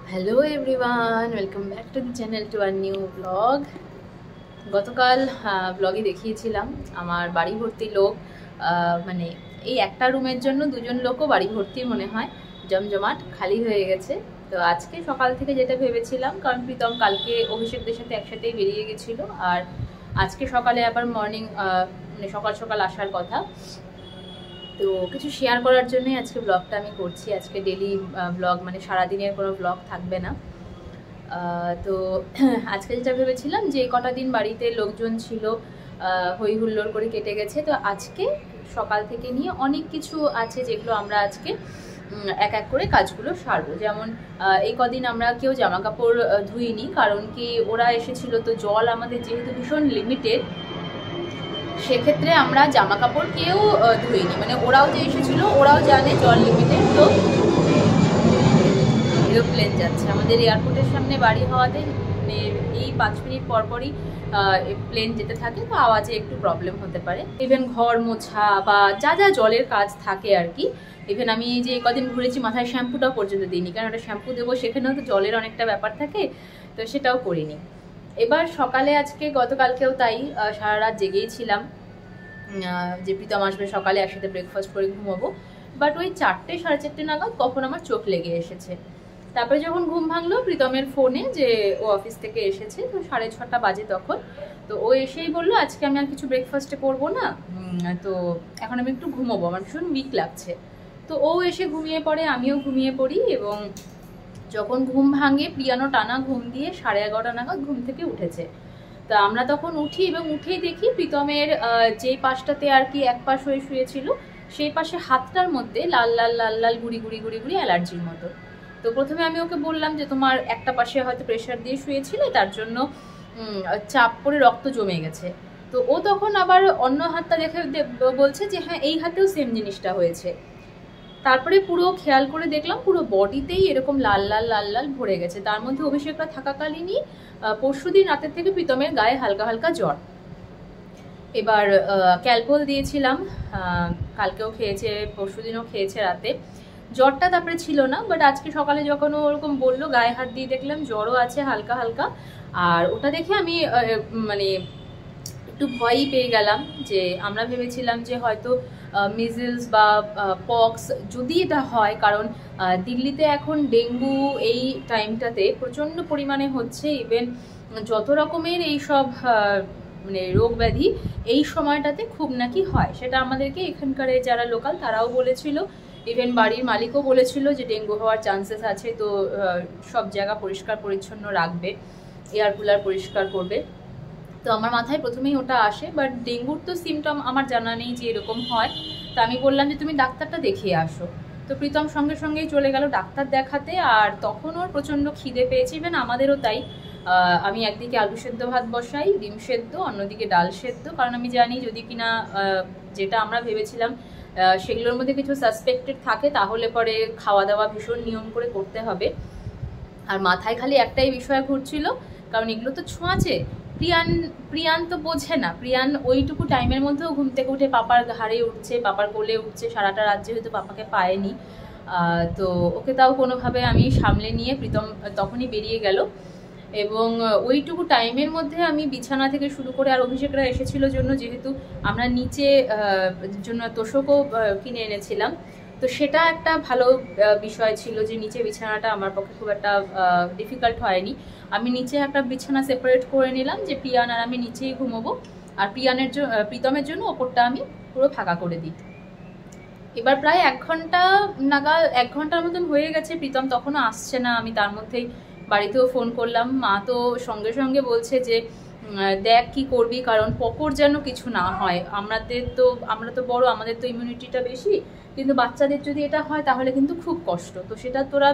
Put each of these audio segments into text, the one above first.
Hello everyone, welcome back to the channel to our new blog. গতকাল ব্লগে দেখিয়েছিলাম আমার বাড়ি ভর্তি লোক, মানে এই একটা রুমের জন্য দুজন লোকও বাড়ি ভর্তি মনে হয়, জমজমাট খালি হয়ে গেছে। তো আজকে সকাল থেকে যেটা ভেবেছিলাম, কারণ প্রীতম কালকে অভিষেকদের সাথে একসাথেই বেরিয়ে গেছিলো, আর আজকে সকালে আবার মর্নিং মানে সকাল সকাল আসার কথা। তো কিছু শেয়ার করার জন্যই আজকে ব্লগটা আমি করছি। আজকে ডেলি ব্লগ মানে সারাদিনের কোনো ব্লগ থাকবে না। তো আজকে যেটা ভেবেছিলাম যে কটা দিন বাড়িতে লোকজন ছিল, হই হুল্লোড় করে কেটে গেছে, তো আজকে সকাল থেকে নিয়ে অনেক কিছু আছে যেগুলো আমরা আজকে এক এক করে কাজগুলো সারবো। যেমন এই কদিন আমরা কেউ জামা কাপড় ধুইনি, কারণ কি ওরা এসেছিল, তো জল আমাদের যেহেতু ভীষণ লিমিটেড, সেক্ষেত্রে আমরা জামা কাপড় কেউ ধুইনি। মানে ওরাও যে এসেছিল ওরাও জানে জল লিমিটেড। তো এরোপ্লেন যাচ্ছে আমাদের এয়ারপোর্টের সামনে বাড়ি হওয়াতে, মানে এই 5 মিনিট পরপরই প্লেন যেতে থাকে, তো আওয়াজে একটু প্রবলেম হতে পারে। ইভেন ঘর মোছা বা যা যা জলের কাজ থাকে আর কি, ইভেন আমি যে কদিন ঘুরেছি মাথায় শ্যাম্পুটাও পর্যন্ত দিইনি, কারণ ওটা শ্যাম্পু দেবো সেখানেও তো জলের অনেকটা ব্যাপার থাকে, তো সেটাও করিনি। এবার সকালে আজকে গতকালকেও তাই সারা রাত জেগেই ছিলাম যে প্রীতম আসবে সকালে একসাথে ব্রেকফাস্ট করে ঘুমাবো। বাট ওই 4টে সাড়ে 4টে নাগাদ কখন আমার চোখ লেগে এসেছে। তারপরে যখন ঘুম ভাঙলো প্রীতমের ফোনে যে ও অফিস থেকে এসেছে, তো 6:30 বাজে তখন। তো ও এসেই বললো আজকে আমি আর কিছু ব্রেকফাস্টে করবো না, তো এখন আমি একটু ঘুমোবো, আমার ভীষণ উইক লাগছে। তো ও এসে ঘুমিয়ে পড়ে, আমিও ঘুমিয়ে পড়ি, এবং যখন ঘুম ভাঙে প্রিয়ানো টানা ঘুম দিয়ে 11:30 নাগাদ ঘুম থেকে উঠেছে। তা আমরা তখন উঠি এবং উঠেই দেখি প্রীতমের যেই পাশটাতে আর কি এক পাশ হয়ে শুয়েছিল, সেই পাশে হাতটার মধ্যে লাল লাল লাল লাল গুড়ি গুড়ি গুড়ি গুড়ি অ্যালার্জির মতো। তো প্রথমে আমি ওকে বললাম যে তোমার একটা পাশে হয়তো প্রেশার দিয়ে শুয়েছিলে, তার জন্য চাপ পড়ে রক্ত জমে গেছে। তো ও তখন আবার অন্য হাতটা দেখে বলছে যে হ্যাঁ এই হাতেও সেম জিনিসটা হয়েছে। তারপরে পুরো খেয়াল করে দেখলাম পুরো বডিতেই এরকম লাল লাল লাল লাল ভরে গেছে। তার মধ্যে অভিষেকরা থাকাকালীনই পরশুদিন রাতের থেকে প্রীতমের গায়ে হালকা হালকা জ্বর। এবার ক্যালপল দিয়েছিলাম, কালকেও খেয়েছে, পরশুদিনও খেয়েছে রাতে। জ্বরটা তারপরে ছিল না, বাট আজকে সকালে যখন ও ওরকম বললো গায়ে হাত দিয়ে দেখলাম জ্বরও আছে হালকা হালকা। আর ওটা দেখে আমি মানে একটু ভয়ই পেয়ে গেলাম, যে আমরা ভেবেছিলাম যে হয়তো মিজলস বা পক্স যদি এটা হয়, কারণ দিল্লিতে এখন ডেঙ্গু এই টাইমটাতে প্রচণ্ড পরিমাণে হচ্ছে। ইভেন যত রকমের এইসব মানে রোগ ব্যাধি এই সময়টাতে খুব নাকি হয়, সেটা আমাদেরকে এখানকার যারা লোকাল তারাও বলেছিল। ইভেন বাড়ির মালিকও বলেছিল যে ডেঙ্গু হওয়ার চান্সেস আছে, তো সব জায়গা পরিষ্কার পরিচ্ছন্ন রাখবে, এয়ার কুলার পরিষ্কার করবে। তো আমার মাথায় প্রথমেই ওটা আসে, বাট ডেঙ্গুর তো সিমটম আমার জানা নেই যে এরকম হয়। তো আমি বললাম যে তুমি ডাক্তারটা দেখিয়ে আসো। তো প্রীতম সঙ্গে সঙ্গেই চলে গেল ডাক্তার দেখাতে। আর তখন ওর প্রচণ্ড খিদে পেয়েছে, ইভেন আমাদেরও তাই। আমি একদিকে আলু সেদ্ধ ভাত বসাই, ডিম সেদ্ধ, অন্যদিকে ডাল সেদ্ধ, কারণ আমি জানি যদি কিনা যেটা আমরা ভেবেছিলাম সেগুলোর মধ্যে কিছু সাসপেক্টেড থাকে, তাহলে পরে খাওয়া দাওয়া ভীষণ নিয়ম করে করতে হবে। আর মাথায় খালি একটাই বিষয় ঘুরছিল, কারণ এগুলো তো ছোঁয়াচে। প্রিয়ান তো বোঝে না, প্রিয়ান ওইটুকু টাইমের মধ্যেও ঘুম থেকে উঠে পাপার ঘাড়ে উঠছে, পাপার কোলে উঠছে, সারাটা রাত যেহেতু পাপাকে পায়নি। তো ওকে তাও কোনোভাবে আমি সামলে নিয়ে প্রীতম তখনই বেরিয়ে গেল, এবং ওইটুকু টাইমের মধ্যে আমি বিছানা থেকে শুরু করে, আর অভিষেকরা এসেছিল জন্য যেহেতু আমরা নিচে জন্য তোষকও কিনে এনেছিলাম, তো সেটা একটা ভালো বিষয় ছিল যে নিচে বিছানাটা আমার পক্ষে খুব একটা ডিফিকাল্ট হয়নি। আমি নিচে একটা বিছানা সেপারেট করে নিলাম যে প্রিয়ান আর আমি নিচেই ঘুমোবো, আর প্রীতমের জন্য ওপরটা আমি পুরো ফাঁকা করে দিই। এবার প্রায় 1 ঘন্টার মতন হয়ে গেছে, প্রীতম তখনও আসছে না। আমি তার মধ্যেই বাড়িতেও ফোন করলাম, মা তো সঙ্গে সঙ্গে বলছে যে দেখ কি করবি, কারণ পকর যেন কিছু না হয়। আমরা তো বড়, আমাদের তো ইমিউনিটিটা বেশি, কিন্তু বাচ্চাদের যদি এটা হয় তাহলে কিন্তু খুব কষ্ট। তো সেটা তোরা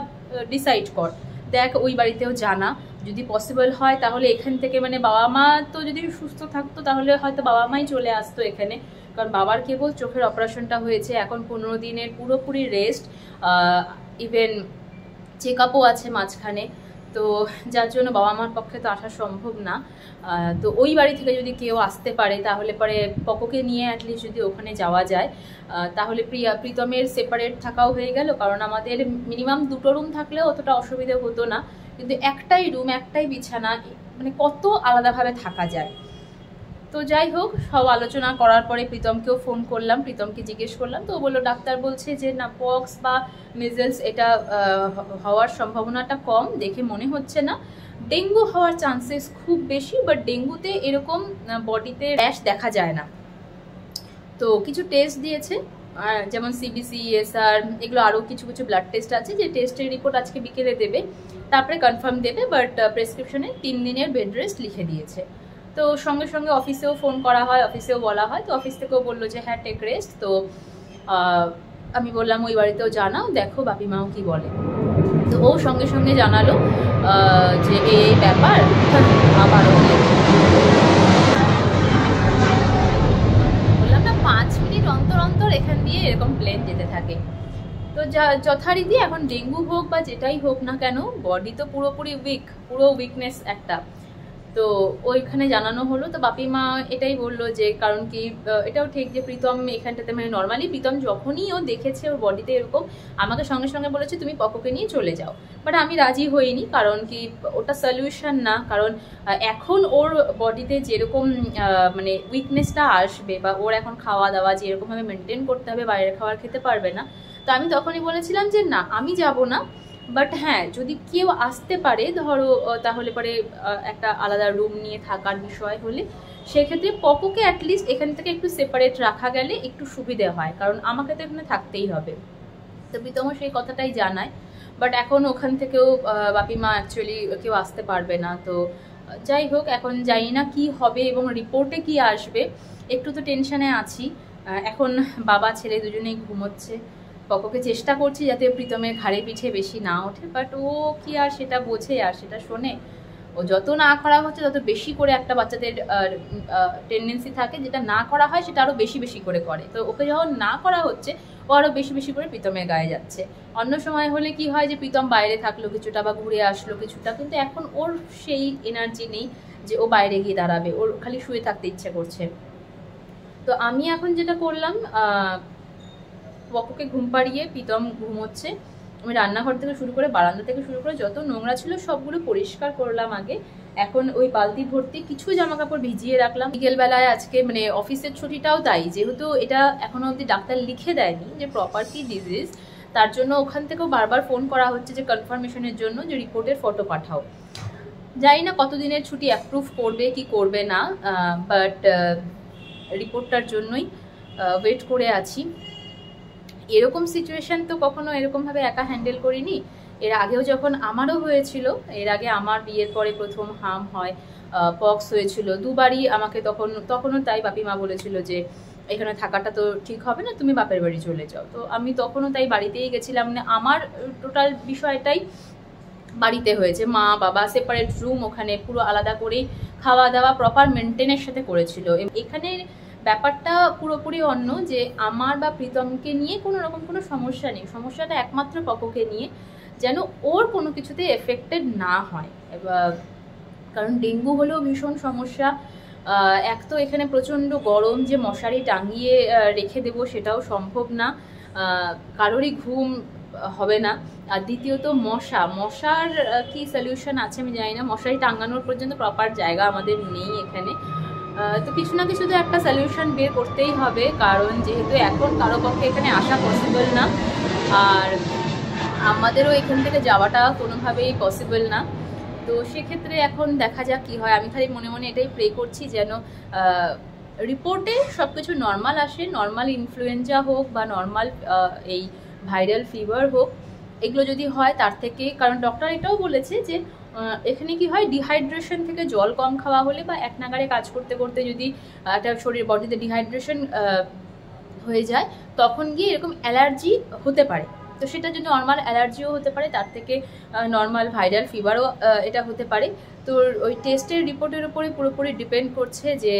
ডিসাইড কর, দেখ ওই বাড়িতেও জানা, যদি পসিবল হয় তাহলে এখান থেকে, মানে বাবা মা তো যদি সুস্থ থাকতো তাহলে হয়তো বাবা মাই চলে আসতো এখানে, কারণ বাবার কেবল চোখের অপারেশনটা হয়েছে, এখন 15 দিনের পুরোপুরি রেস্ট, ইভেন চেক আপও আছে মাঝখানে। তো যার জন্য বাবা মার পক্ষে তো আসা সম্ভব না। তো ওই বাড়ি থেকে যদি কেউ আসতে পারে তাহলে পরে পকোকে নিয়ে অ্যাটলিস্ট যদি ওখানে যাওয়া যায় তাহলে প্রীতমের সেপারেট থাকাও হয়ে গেল, কারণ আমাদের মিনিমাম 2টো রুম থাকলেও অতটা অসুবিধা হতো না, কিন্তু একটাই রুম একটাই বিছানা, মানে কত আলাদাভাবে থাকা যায়। তো যাই হোক, সব আলোচনা করার পরে প্রীতমকেও ফোন করলাম, প্রীতমকে জিজ্ঞেস করলাম, তো ও বললো ডাক্তার বলছে যে না, পক্স বা মিজলস এটা হওয়ার সম্ভাবনাটা কম, দেখে মনে হচ্ছে না। ডেঙ্গু হওয়ার চান্সেস খুব বেশি, বাট ডেঙ্গুতে এরকম বডিতে র্যাশ দেখা যায় না। তো কিছু টেস্ট দিয়েছে, যেমন সিবিসি, এসআর, এগুলো আরও কিছু কিছু ব্লাড টেস্ট আছে, যে টেস্টের রিপোর্ট আজকে বিকেলে দেবে, তারপরে কনফার্ম দেবে, বাট প্রেসক্রিপশনে 3 দিনের বেড রেস্ট লিখে দিয়েছে। তো সঙ্গে সঙ্গে অফিসেও ফোন করা হয়, অফিসেও বলা হয়, তো অফিস থেকেও বললো যে হ্যাঁ টেক রেস্ট। তো আমি বললাম ওই বাড়িতেও জানাও, দেখো বাপি মাও কি বলে। তো ও সঙ্গে সঙ্গে জানালো যে এই ব্যাপার। আবারও বললাম না, 5 মিনিট অন্তর অন্তর এখান দিয়ে এরকম প্লেন যেতে থাকে। তো যথারীতি এখন ডেঙ্গু হোক বা যেটাই হোক না কেন, বডি তো পুরোপুরি পুরো উইকনেস একটা। তো ওইখানে জানানো হলো। তো বাপি মা এটাই বললো যে কারণ কি এটাও ঠিক যে প্রীতম এখানটাতে, মানে নর্মালি প্রীতম যখনই ও দেখেছে ওর বডিতে এরকম, আমাকে সঙ্গে সঙ্গে বলেছে তুমি পকোকে নিয়ে চলে যাও, বাট আমি রাজি হইনি, কারণ কি ওটা সলিউশন না। কারণ এখন ওর বডিতে যেরকম মানে উইকনেসটা আসবে, বা ওর এখন খাওয়া দাওয়া যেরকমভাবে মেনটেন করতে হবে, বাইরের খাবার খেতে পারবে না। তো আমি তখনই বলেছিলাম যে না, আমি যাব না, বাট হ্যাঁ যদি কেউ আসতে পারে ধরো, তাহলে পরে একটা আলাদা রুম নিয়ে থাকার বিষয় হলে সেক্ষেত্রে পকোকে অ্যাটলিস্ট এখান থেকে একটু সেপারেট রাখা গেলে একটু সুবিধে হয়, কারণ আমাকে তো এখানে থাকতেই হবে। তো প্রীতমও সেই কথাটাই জানায়, বাট এখন ওখান থেকেও বাপি মা অ্যাকচুয়ালি কেউ আসতে পারবে না। তো যাই হোক, এখন জানি না কি হবে এবং রিপোর্টে কি আসবে, একটু তো টেনশনে আছি। এখন বাবা ছেলে দুজনেই ঘুমোচ্ছে, পকোকে চেষ্টা করছি যাতে প্রীতমের ঘাড়ে পিঠে বেশি না ওঠে, বাট ও কি আর সেটা বোঝে আর সেটা শোনে। ও যত না করা হচ্ছে তত বেশি করে একটা বাচ্চাদের টেন্ডেন্সি থাকে, যেটা না করা হয় সেটা আরও বেশি বেশি করে করে। তো ওকে যখন না করা হচ্ছে ও আরও বেশি বেশি করে প্রীতমের গায়ে যাচ্ছে। অন্য সময় হলে কি হয় যে প্রীতম বাইরে থাকলো কিছুটা বা ঘুরে আসলো কিছুটা, কিন্তু এখন ওর সেই এনার্জি নেই যে ও বাইরে গিয়ে দাঁড়াবে, ওর খালি শুয়ে থাকতে ইচ্ছে করছে। তো আমি এখন যেটা করলাম, পকোকে ঘুম পাড়িয়ে প্রীতম ঘুমোচ্ছে, আমি রান্নাঘর থেকে শুরু করে বারান্দা থেকে শুরু করে যত নোংরা ছিল সবগুলো পরিষ্কার করলাম আগে। এখন ওই বালতি ভর্তি কিছু জামা কাপড় ভিজিয়ে রাখলাম। বিকেলবেলায় আজকে মানে অফিসের ছুটিটাও তাই, যেহেতু এটা এখনো অবধি ডাক্তার লিখে দেয়নি যে প্রপার কি ডিজিজ, তার জন্য ওখান থেকেও বারবার ফোন করা হচ্ছে যে কনফার্মেশনের জন্য যে রিপোর্টের ফটো পাঠাও। জানি না কতদিনের ছুটি অ্যাপ্রুভ করবে কি করবে না, বাট রিপোর্টটার জন্যই ওয়েট করে আছি। এরকম সিচুয়েশন তো কখনো এরকমভাবে একা হ্যান্ডেল করিনি। এর আগেও যখন আমারও হয়েছিল, এর আগে আমার বিয়ের পরে প্রথম হাম হয়, পক্স হয়েছিল দুবারই আমাকে, তখনও তাই বাপি মা বলেছিল যে এখানে থাকাটা তো ঠিক হবে না, তুমি বাপের বাড়ি চলে যাও। তো আমি তখনও তাই বাড়িতেই গেছিলাম, মানে আমার টোটাল বিষয়টাই বাড়িতে হয়েছে, মা বাবা সেপারেট রুম, ওখানে পুরো আলাদা করেই খাওয়া দাওয়া প্রপার মেনটেনের সাথে করেছিল। এখানে ব্যাপারটা পুরোপুরি অন্য, যে আমার বা প্রীতমকে নিয়ে কোনো রকম কোনো সমস্যা নেই, সমস্যাটা একমাত্র পকোকে নিয়ে, যেন ওর কোনো কিছুতে এফেক্টেড না হয়। কারণ ডেঙ্গু হলেও ভীষণ সমস্যা, এক তো এখানে প্রচণ্ড গরম, যে মশারি টাঙিয়ে রেখে দেবো সেটাও সম্ভব না, কারোরই ঘুম হবে না। আর দ্বিতীয়ত মশার কি সলিউশন আছে আমি জানি না, মশারি টাঙানোর পর্যন্ত প্রপার জায়গা আমাদের নেই এখানে। তো কিছু না কিছু তো একটা সলিউশন বের করতেই হবে, কারণ যেহেতু এখন কারো পক্ষে এখানে আসা পসিবল না, আর আমাদেরও এখান থেকে যাওয়াটা কোনোভাবেই পসিবল না। তো সেক্ষেত্রে এখন দেখা যাক কি হয়। আমি খালি মনে মনে এটাই প্রে করছি যেন রিপোর্টে সব কিছু নর্মাল আসে, নর্মাল ইনফ্লুয়েঞ্জা হোক বা নর্মাল এই ভাইরাল ফিভার হোক, এগুলো যদি হয় তার থেকে, কারণ ডক্টর এটাও বলেছে যে এখানে কি হয়, ডিহাইড্রেশন থেকে জল কম খাওয়া হলে বা এক নাগারে কাজ করতে করতে যদি একটা শরীর বডিতে ডিহাইড্রেশন হয়ে যায়, তখন গিয়ে এরকম অ্যালার্জি হতে পারে। তো সেটা যদি নর্মাল অ্যালার্জিও হতে পারে, তার থেকে নর্মাল ভাইরাল ফিভারও এটা হতে পারে। তো ওই টেস্টের রিপোর্টের উপরে পুরোপুরি ডিপেন্ড করছে যে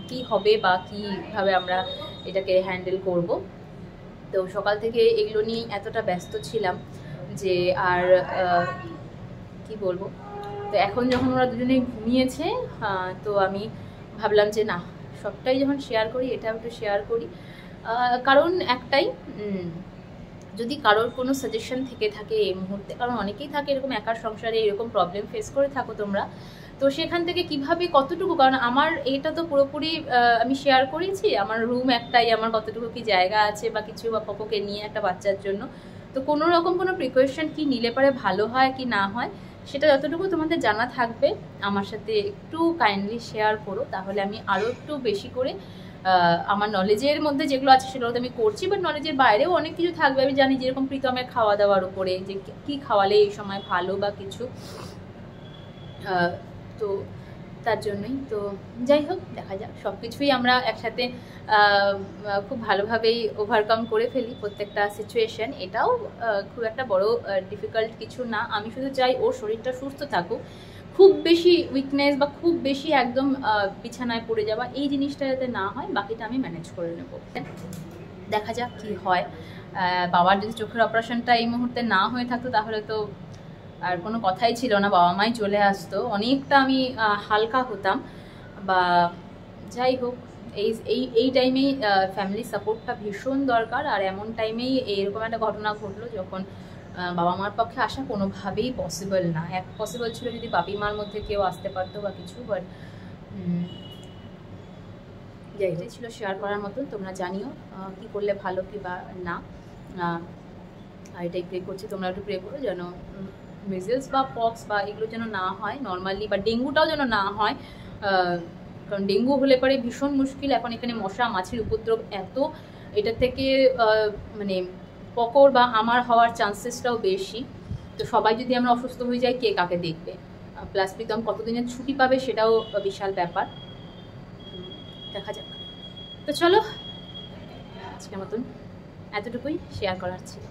কি হবে বা কীভাবে আমরা এটাকে হ্যান্ডেল করব। তো সকাল থেকে এগুলো নিয়ে এতটা ব্যস্ত ছিলাম যে আর কি বলবো। তো এখন যখন ওরা দুজনেই ঘুমিয়েছে তো আমি ভাবলাম যে না, সবটাই যখন শেয়ার করি এটাও একটু শেয়ার করি। কারণ একটাই, যদি কারোর কোনো সাজেশন থেকে থাকে এই মুহূর্তে, কারণ অনেকেই থাকে এরকম একার সংসারে এরকম প্রবলেম ফেস করে থাকো তোমরা, তো সেখান থেকে কিভাবে কতটুকু, কারণ আমার এটা তো পুরোপুরি আমি শেয়ার করেছি, আমার রুম একটাই, আমার কতটুকু কি জায়গা আছে বা কিছু, বা পপোকে নিয়ে একটা বাচ্চার জন্য, তো কোনো রকম কোনো প্রিকশন কি নিলে পারে ভালো হয় কি না হয়, সেটা যতটুকু তোমাদের জানা থাকবে আমার সাথে একটু কাইন্ডলি শেয়ার করো, তাহলে আমি আরও একটু বেশি করে আমার নলেজের মধ্যে যেগুলো আছে সেগুলো তো আমি করছি, বাট নলেজের বাইরেও অনেক কিছু থাকবে। আমি জানি যেরকম প্রীতমের খাওয়া দাওয়ার উপরে যে কি খাওয়ালে এই সময় ভালো বা কিছু, তো তার জন্যই। তো যাই হোক, দেখা যাক, সব কিছুই আমরা একসাথে খুব ভালোভাবেই ওভারকাম করে ফেলি প্রত্যেকটা সিচুয়েশন। এটাও খুব একটা বড় ডিফিকাল্ট কিছু না। আমি শুধু চাই ওর শরীরটা সুস্থ থাকুক, খুব বেশি উইকনেস বা খুব বেশি একদম বিছানায় পড়ে যাওয়া এই জিনিসটা যাতে না হয়, বাকিটা আমি ম্যানেজ করে নেব। দেখা যাক কি হয়। বাবার যদি চোখের অপারেশনটা এই মুহূর্তে না হয়ে থাকতো তাহলে তো আর কোনো কথাই ছিল না, বাবা মাই চলে আসতো, অনেকটা আমি হালকা হতাম। বা যাই হোক, এই টাইমেই ফ্যামিলি সাপোর্টটা ভীষণ দরকার। আর এমন টাইমেই এরকম একটা ঘটনা ঘটলো যখন বাবা মার পক্ষে আসা কোনোভাবেই পসিবল না। পসিবল ছিল যদি বাপি মার মধ্যে কেউ আসতে পারতো বা কিছু, বাট যাই হোক, ছিল শেয়ার করার মতন। তোমরা জানিও কি করলে ভালো কি বা না। আর এটাই প্রে করছি, তোমরা একটু প্রে করো যেন মিজেলস বা পক্স বা এগুলো যেন না হয় নর্মালি, বা ডেঙ্গুটাও যেন না হয়। কারণ ডেঙ্গু হলে পরে ভীষণ মুশকিল। এখন এখানে মশা মাছির উপদ্রব এত, এটা থেকে মানে পকর বা আমার হওয়ার চান্সেসটাও বেশি। তো সবাই যদি আমরা অসুস্থ হয়ে যাই, কে কাকে দেখবে? প্লাস প্রীতম কতদিনের ছুটি পাবে সেটাও বিশাল ব্যাপার। দেখা যাক। তো চলো, আজকের মতন এতটুকুই শেয়ার করার ছিল।